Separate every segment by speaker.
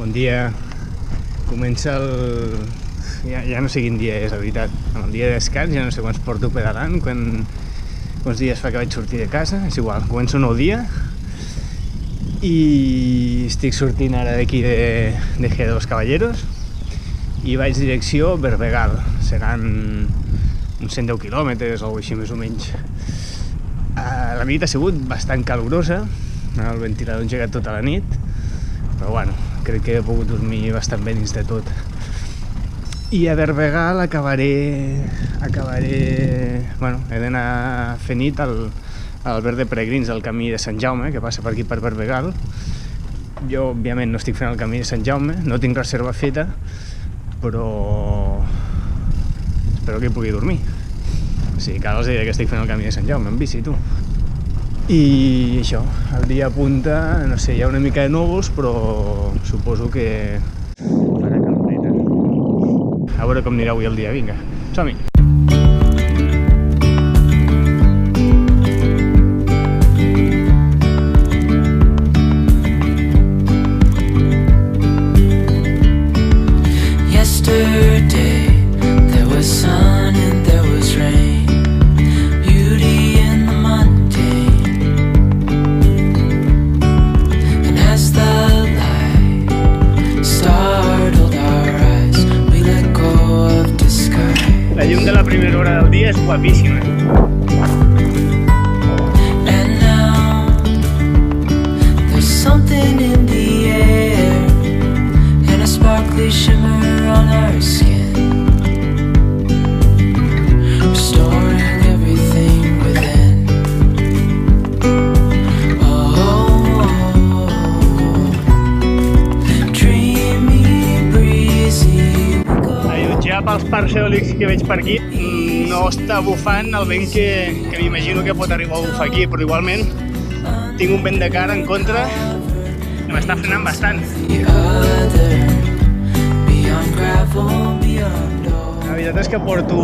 Speaker 1: Bon dia. Comença el... Ja no sé quin dia és, la veritat. El dia de descans, ja no sé quants porto pedalant, quants dies fa que vaig sortir de casa, és igual, comença un nou dia i estic sortint ara d'aquí de G de los Caballeros i vaig direcció Berbegal. Seran uns 110 quilòmetres o així més o menys. La nit ha sigut bastant calorosa, el ventilador ha engegat tota la nit, però bueno, crec que he pogut dormir bastant bé dins de tot. I a Berbegal acabaré... Bueno, he d'anar a fer nit al Alberg de Peregrins, al camí de Sant Jaume, que passa per aquí per Berbegal. Jo, òbviament, no estic fent el camí de Sant Jaume, no tinc reserva feta, però espero que hi pugui dormir. O sigui, que ara els diré que estic fent el camí de Sant Jaume en bici, tu. I això, el dia apunta, no sé, hi ha una mica de núvols, però suposo que farà caloreta. A veure com anirà avui el dia, vinga, som-hi! La llum de la primera hora del dia és guapíssima. And now there's something in the air and a sparkly shimmer on our skin, restoring everything within. Dreamy, breezy. Allotjar pels parcs eòlics que veig per aquí, no està bufant el vent que m'imagino que pot arribar a bufar aquí, però igualment tinc un vent de cara en contra que m'està frenant bastant. La veritat és que porto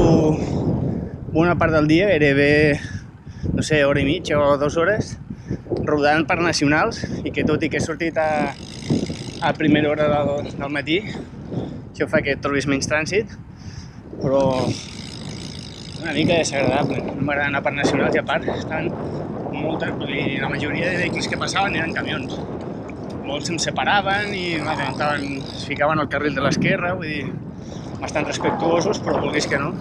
Speaker 1: bona part del dia, gairebé, no sé, hora i mitja o 2 hores, rodant per nacionals, i que tot i que he sortit a primera hora del matí, això fa que et trobis menys trànsit, però una mica desagradable. No m'agrada anar per nacionals i a part estan la majoria de vehicles que passaven eren camions. Molts se'm separaven i es ficaven al carril de l'esquerra, vull dir, bastant respectuosos, però vulguis que no,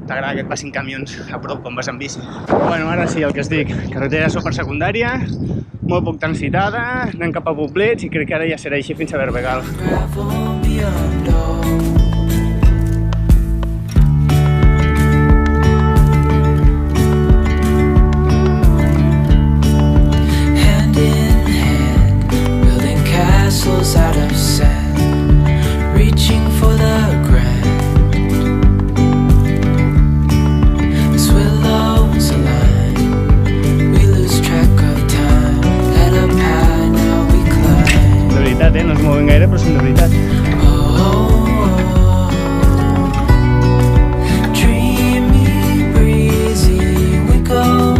Speaker 1: t'agrada que et passin camions a prop quan vas en bici. Bueno, ara sí, el que es dic, carretera supersecundària, molt poc transitada, anem cap a Poblets i crec que ara ja serà així fins a Berbegal. Out of sand, reaching for the ground. As willows align, we lose track of time. Head up high, now we climb. De veritat, no es mouen gaire, però són de veritat. Dreamy, breezy, we go.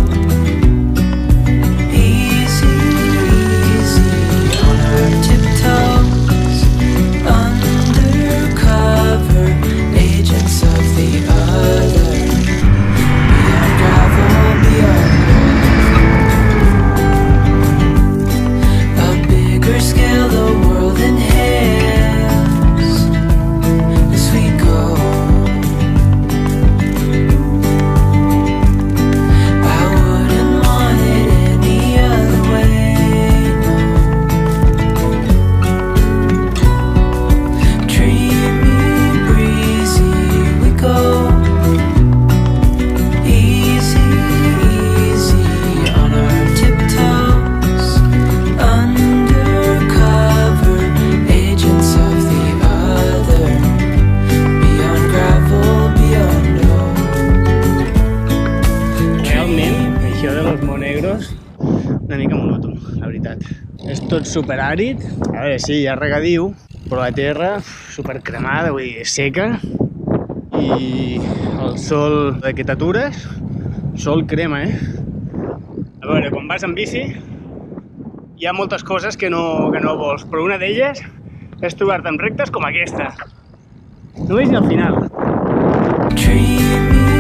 Speaker 1: Una mica monòton, la veritat. És tot superàrid, a veure, sí, hi ha regadiu, però la terra supercremada, vull dir, seca, i el sol que t'atures, sol crema, A veure, quan vas en bici hi ha moltes coses que no vols, però una d'elles és trobar-te en rectes com aquesta. No veig ni al final.
Speaker 2: Dreaming